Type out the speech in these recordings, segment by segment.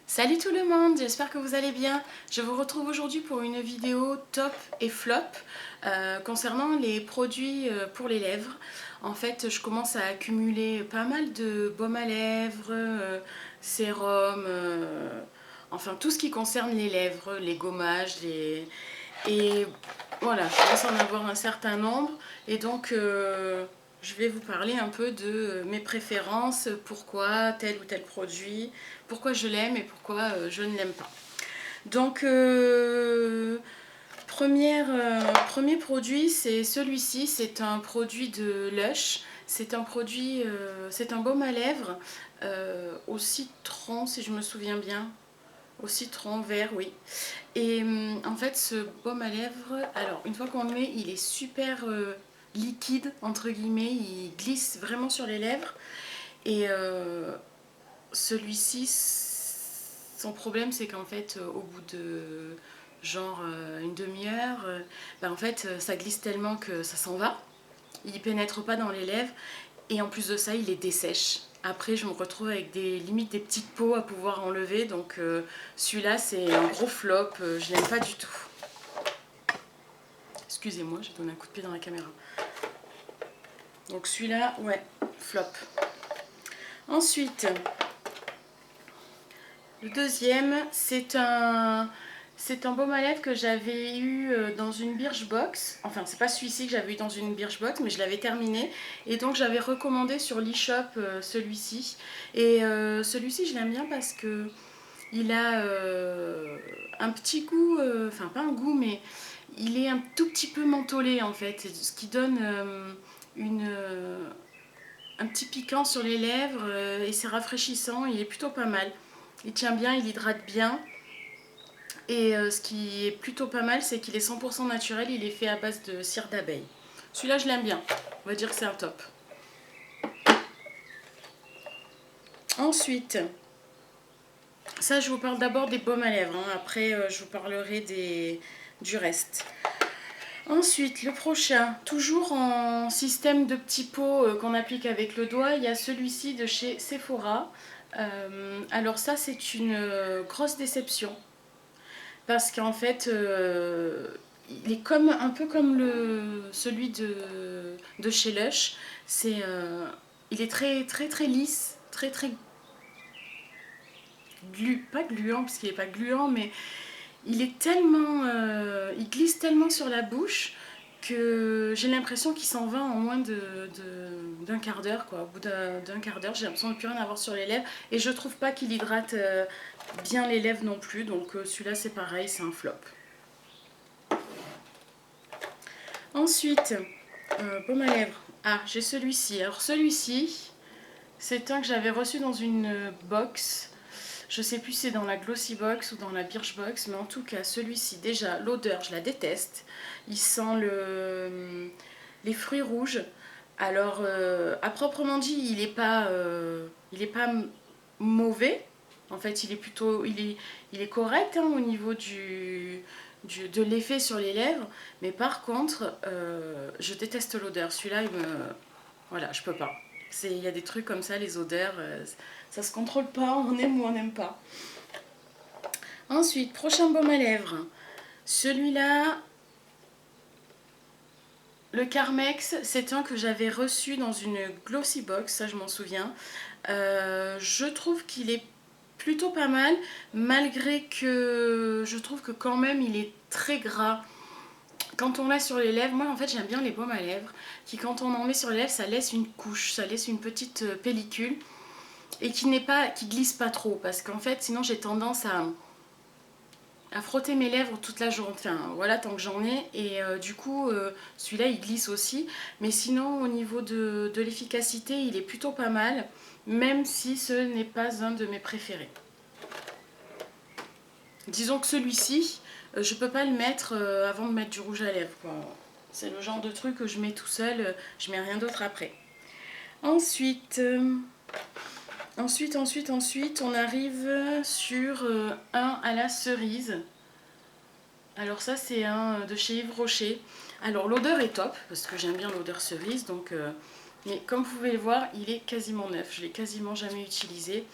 Salut tout le monde, j'espère que vous allez bien. Je vous retrouve aujourd'hui pour une vidéo top et flop concernant les produits pour les lèvres. En fait, je commence à accumuler pas mal de baumes à lèvres, sérum, enfin tout ce qui concerne les lèvres, les gommages, et voilà, je commence à en avoir un certain nombre. Et donc, je vais vous parler un peu de mes préférences, pourquoi tel ou tel produit, pourquoi je l'aime et pourquoi je ne l'aime pas. Donc, premier produit, c'est celui-ci. C'est un produit de Lush. C'est un produit, c'est un baume à lèvres au citron, si je me souviens bien. Au citron vert, oui. Et en fait, ce baume à lèvres, alors une fois qu'on le met, il est super liquide, entre guillemets. Il glisse vraiment sur les lèvres. Et celui-ci, son problème, c'est qu'en fait, au bout de genre une demi-heure, en fait, ça glisse tellement que ça s'en va. Il pénètre pas dans les lèvres. Et en plus de ça, il les dessèche. Après, je me retrouve avec limite des petites peaux à pouvoir enlever. Donc celui-là, c'est un gros flop. Je l'aime pas du tout. Excusez-moi, j'ai donné un coup de pied dans la caméra. Donc celui-là, ouais, flop. Ensuite, le deuxième, c'est un baume à lèvres que j'avais eu dans une Birchbox. Enfin, c'est pas celui-ci que j'avais eu dans une Birchbox, mais je l'avais terminé. Et donc, j'avais recommandé sur l'e-shop celui-ci. Et celui-ci, je l'aime bien parce que il a un petit goût, enfin pas un goût, mais il est un tout petit peu mentholé en fait. Ce qui donne un petit piquant sur les lèvres et c'est rafraîchissant. Il est plutôt pas mal. Il tient bien, il hydrate bien. Et ce qui est plutôt pas mal, c'est qu'il est 100% naturel, il est fait à base de cire d'abeille. Celui-là, je l'aime bien. On va dire que c'est un top. Ensuite, ça, je vous parle d'abord des baumes à lèvres. Hein. Après, je vous parlerai du reste. Ensuite, le prochain, toujours en système de petits pots qu'on applique avec le doigt, il y a celui-ci de chez Sephora. Alors ça, c'est une grosse déception. Parce qu'en fait, il est comme, un peu comme celui de chez Lush. Il est très très très lisse, très très pas gluant parce qu'il n'est pas gluant, mais il est tellement, il glisse tellement sur la bouche que j'ai l'impression qu'il s'en va en moins d'un quart d'heure, quoi. Au bout d'un quart d'heure, j'ai l'impression de plus rien avoir sur les lèvres et je trouve pas qu'il hydrate bien les lèvres non plus. Donc celui-là, c'est pareil, c'est un flop. Ensuite, baume à lèvres. Ah, j'ai celui-ci. Alors celui-ci, c'est un que j'avais reçu dans une box. Je sais plus si c'est dans la Glossy Box ou dans la Birchbox, mais en tout cas celui-ci, déjà l'odeur, je la déteste. Il sent les fruits rouges. Alors, à proprement dit, il est pas mauvais. En fait, il est correct hein, au niveau de l'effet sur les lèvres. Mais par contre, je déteste l'odeur. Celui-là, voilà, je peux pas. Il y a des trucs comme ça, les odeurs, ça se contrôle pas, on aime ou on n'aime pas. Ensuite, prochain baume à lèvres. Celui-là, le Carmex, c'est un que j'avais reçu dans une Glossy Box, ça je m'en souviens. Je trouve qu'il est plutôt pas mal, malgré que je trouve que quand même il est très gras. Quand on l'a sur les lèvres, moi en fait j'aime bien les baumes à lèvres, qui quand on en met sur les lèvres, ça laisse une couche, ça laisse une petite pellicule, et qui glisse pas trop, parce qu'en fait sinon j'ai tendance à frotter mes lèvres toute la journée, enfin voilà tant que j'en ai, et du coup celui-là il glisse aussi, mais sinon au niveau de l'efficacité il est plutôt pas mal, même si ce n'est pas un de mes préférés. Disons que celui-ci, je peux pas le mettre avant de mettre du rouge à lèvres, quoi. C'est le genre de truc que je mets tout seul, je mets rien d'autre après. Ensuite, on arrive sur un à la cerise. Alors ça, c'est un de chez Yves Rocher. Alors l'odeur est top, parce que j'aime bien l'odeur cerise, mais comme vous pouvez le voir, il est quasiment neuf. Je l'ai quasiment jamais utilisé.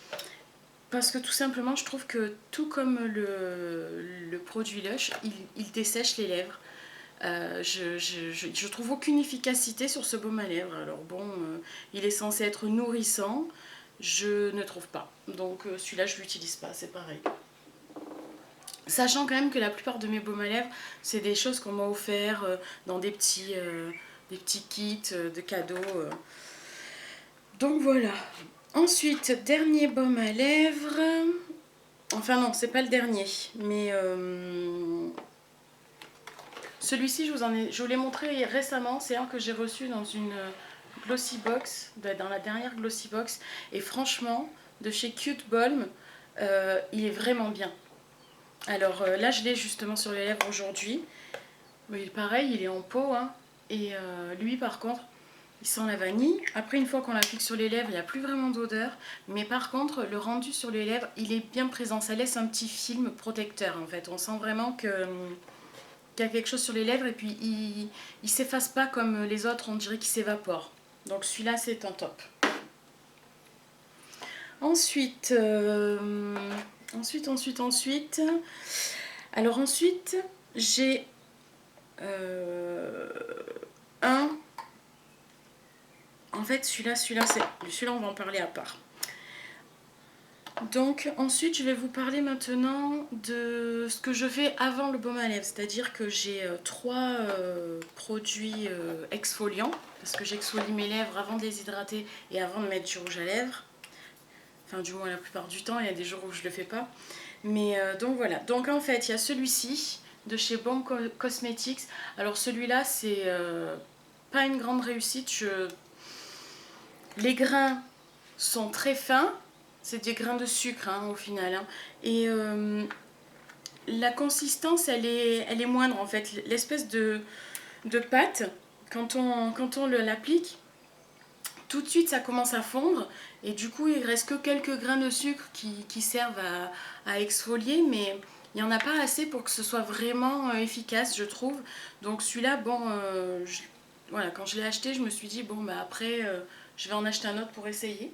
Parce que tout simplement, je trouve que tout comme le produit Lush, il dessèche les lèvres. Je trouve aucune efficacité sur ce baume à lèvres. Alors bon, il est censé être nourrissant, je ne trouve pas. Donc celui-là, je ne l'utilise pas, c'est pareil. Sachant quand même que la plupart de mes baumes à lèvres, c'est des choses qu'on m'a offert dans des petits kits de cadeaux. Donc voilà. Ensuite, dernier baume à lèvres. Enfin non, c'est pas le dernier, mais celui-ci, je vous l'ai montré récemment. C'est un que j'ai reçu dans une Glossy Box, dans la dernière Glossy Box. Et franchement, de chez Cute Balm, il est vraiment bien. Alors là, je l'ai justement sur les lèvres aujourd'hui. Oui, pareil, il est en pot. Hein. Et lui, par contre, il sent la vanille. Après, une fois qu'on l'applique sur les lèvres, il n'y a plus vraiment d'odeur. Mais par contre, le rendu sur les lèvres, il est bien présent. Ça laisse un petit film protecteur, en fait. On sent vraiment qu'il y a quelque chose sur les lèvres. Et puis, il ne s'efface pas comme les autres. On dirait qu'il s'évapore. Donc, celui-là, c'est un top. Ensuite, ensuite. Alors ensuite, j'ai un... En fait, celui-là, on va en parler à part. Donc ensuite, je vais vous parler maintenant de ce que je fais avant le baume à lèvres. C'est-à-dire que j'ai trois produits exfoliants. Parce que j'exfolie mes lèvres avant de les hydrater et avant de mettre du rouge à lèvres. Enfin, du moins la plupart du temps, il y a des jours où je ne le fais pas. Mais donc voilà. Donc en fait, il y a celui-ci de chez Balm Cosmetics. Alors celui-là, c'est pas une grande réussite. Les grains sont très fins. C'est des grains de sucre hein, au final. Hein. Et la consistance, elle est moindre en fait. L'espèce de pâte, quand on l'applique, tout de suite ça commence à fondre. Et du coup, il reste que quelques grains de sucre qui servent à exfolier. Mais il n'y en a pas assez pour que ce soit vraiment efficace, je trouve. Donc celui-là, bon, voilà, quand je l'ai acheté, je me suis dit, bon, bah après, je vais en acheter un autre pour essayer.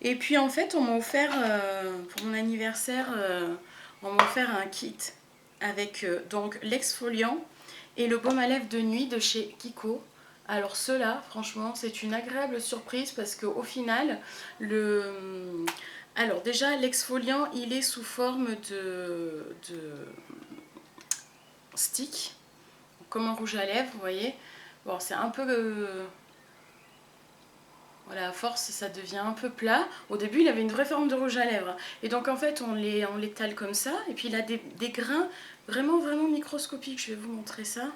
Et puis en fait, on m'a offert, pour mon anniversaire, on m'a offert un kit avec donc l'exfoliant et le baume à lèvres de nuit de chez Kiko. Alors ceux-là, franchement, c'est une agréable surprise parce qu'au final, alors déjà, l'exfoliant, il est sous forme de stick, comme un rouge à lèvres, vous voyez. Bon, c'est un peu... Voilà, à force, ça devient un peu plat. Au début, il avait une vraie forme de rouge à lèvres. Et donc, en fait, on l'étale comme ça. Et puis, il a des grains vraiment, vraiment microscopiques. Je vais vous montrer ça.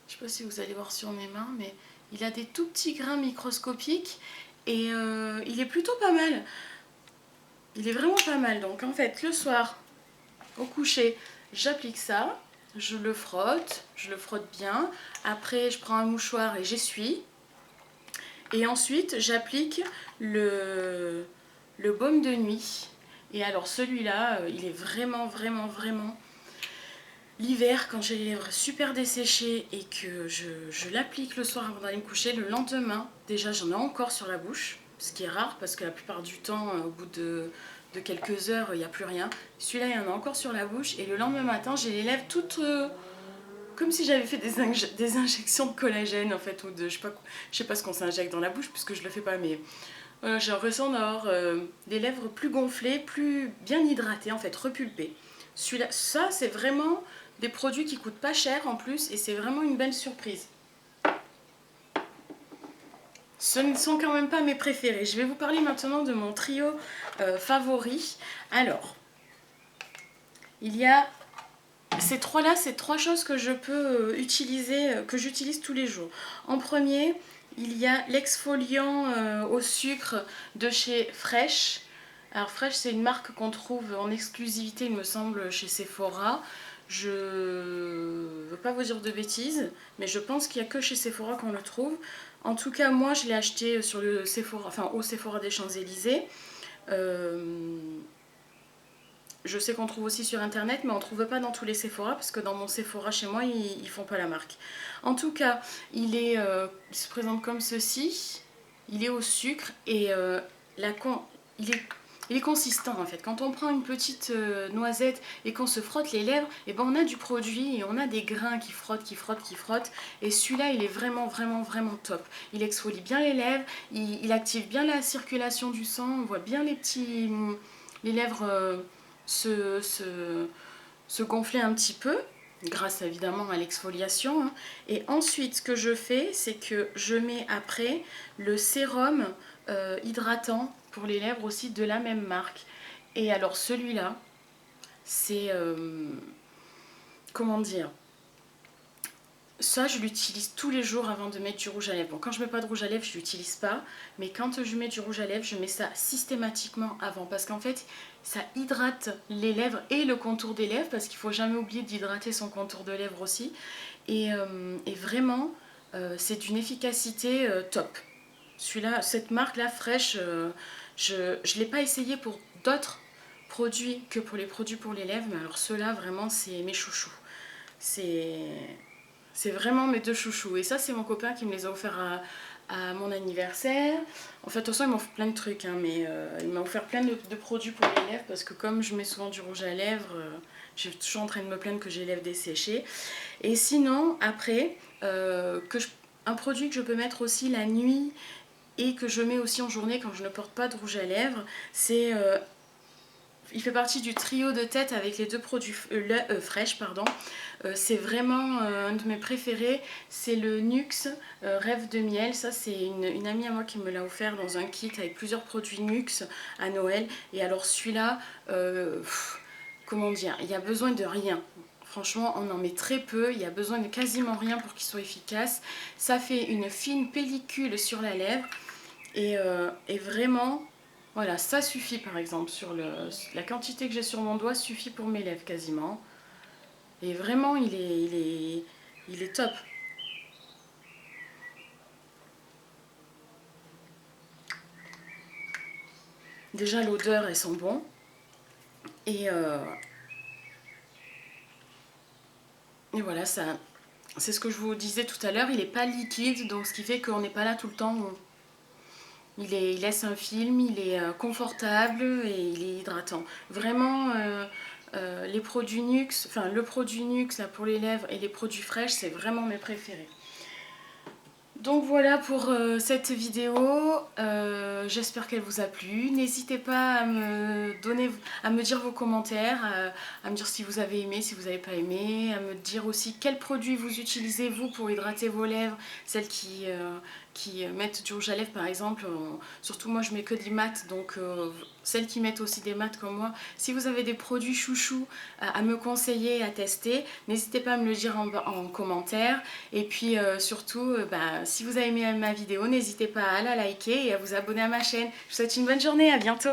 Je ne sais pas si vous allez voir sur mes mains, mais il a des tout petits grains microscopiques. Et il est plutôt pas mal. Il est vraiment pas mal. Donc, en fait, le soir, au coucher, j'applique ça. Je le frotte bien. Après, je prends un mouchoir et j'essuie. Et ensuite, j'applique le baume de nuit. Et alors celui-là, il est vraiment, vraiment, vraiment... L'hiver, quand j'ai les lèvres super desséchées et que je l'applique le soir avant d'aller me coucher, le lendemain, déjà j'en ai encore sur la bouche. Ce qui est rare parce que la plupart du temps, au bout de quelques heures, il n'y a plus rien. Celui-là, il y en a encore sur la bouche. Et le lendemain matin, j'ai les lèvres toutes... comme si j'avais fait des injections de collagène en fait, ou de je sais pas ce qu'on s'injecte dans la bouche puisque je le fais pas, mais j'ai l'impression d'avoir des lèvres plus gonflées, plus bien hydratées en fait, repulpées. Celui-là, ça c'est vraiment des produits qui coûtent pas cher en plus et c'est vraiment une belle surprise. Ce ne sont quand même pas mes préférés. Je vais vous parler maintenant de mon trio favori. Alors, il y a ces trois-là, c'est trois choses que je peux utiliser, que j'utilise tous les jours. En premier, il y a l'exfoliant au sucre de chez Fresh. Alors Fresh, c'est une marque qu'on trouve en exclusivité, il me semble, chez Sephora. Je ne veux pas vous dire de bêtises, mais je pense qu'il n'y a que chez Sephora qu'on le trouve. En tout cas, moi, je l'ai acheté sur le Sephora, enfin au Sephora des Champs-Élysées. Je sais qu'on trouve aussi sur internet, mais on ne trouve pas dans tous les Sephora, parce que dans mon Sephora chez moi, ils ne font pas la marque. En tout cas, il se présente comme ceci. Il est au sucre et il est il est consistant en fait. Quand on prend une petite noisette et qu'on se frotte les lèvres, et ben on a du produit et on a des grains qui frottent, qui frottent, qui frottent. Et celui-là, il est vraiment, vraiment, vraiment top. Il exfolie bien les lèvres, il active bien la circulation du sang. On voit bien les lèvres se gonfler un petit peu, grâce évidemment à l'exfoliation. Hein. Et ensuite, ce que je fais, c'est que je mets après le sérum hydratant pour les lèvres aussi de la même marque. Et alors celui-là, c'est... comment dire, ça, je l'utilise tous les jours avant de mettre du rouge à lèvres. Bon, quand je mets pas de rouge à lèvres, je l'utilise pas. Mais quand je mets du rouge à lèvres, je mets ça systématiquement avant. Parce qu'en fait, ça hydrate les lèvres et le contour des lèvres. Parce qu'il faut jamais oublier d'hydrater son contour de lèvres aussi. Et vraiment, c'est d'une efficacité top. Celui-là, cette marque-là, fraîche, je ne l'ai pas essayé pour d'autres produits que pour les produits pour les lèvres. Mais alors ceux-là, vraiment, c'est mes chouchous. C'est vraiment mes deux chouchous. Et ça, c'est mon copain qui me les a offerts à mon anniversaire. En fait, de toute façon, il m'a offert plein de trucs, hein, mais il m'a offert plein de produits pour les lèvres parce que comme je mets souvent du rouge à lèvres, je suis toujours en train de me plaindre que j'ai les lèvres desséchées. Et sinon, après, un produit que je peux mettre aussi la nuit et que je mets aussi en journée quand je ne porte pas de rouge à lèvres, c'est... il fait partie du trio de tête avec les deux produits fraîches, pardon. C'est vraiment un de mes préférés, c'est le Nuxe Rêve de miel. Ça, c'est une amie à moi qui me l'a offert dans un kit avec plusieurs produits Nuxe à Noël. Et alors celui-là, comment dire, il y a besoin de rien. Franchement, on en met très peu, il y a besoin de quasiment rien pour qu'il soit efficace. Ça fait une fine pellicule sur la lèvre et vraiment... Voilà, ça suffit par exemple, la quantité que j'ai sur mon doigt suffit pour mes lèvres quasiment. Et vraiment, il est top. Déjà, l'odeur, elles sont bon. Et voilà, c'est ce que je vous disais tout à l'heure, il n'est pas liquide, donc ce qui fait qu'on n'est pas là tout le temps. Il laisse un film, il est confortable et il est hydratant. Vraiment, les produits Nuxe, enfin le produit Nuxe là, pour les lèvres et les produits fraîches, c'est vraiment mes préférés. Donc voilà pour cette vidéo, j'espère qu'elle vous a plu. N'hésitez pas à me dire vos commentaires, à me dire si vous avez aimé, si vous n'avez pas aimé, à me dire aussi quels produits vous utilisez vous pour hydrater vos lèvres, celles qui mettent du rouge à lèvres par exemple, surtout moi je mets que des mats, donc celles qui mettent aussi des mats comme moi, si vous avez des produits chouchous à me conseiller, à tester, n'hésitez pas à me le dire en commentaire. Et puis surtout, si vous avez aimé ma vidéo, n'hésitez pas à la liker et à vous abonner à ma chaîne. Je vous souhaite une bonne journée, à bientôt.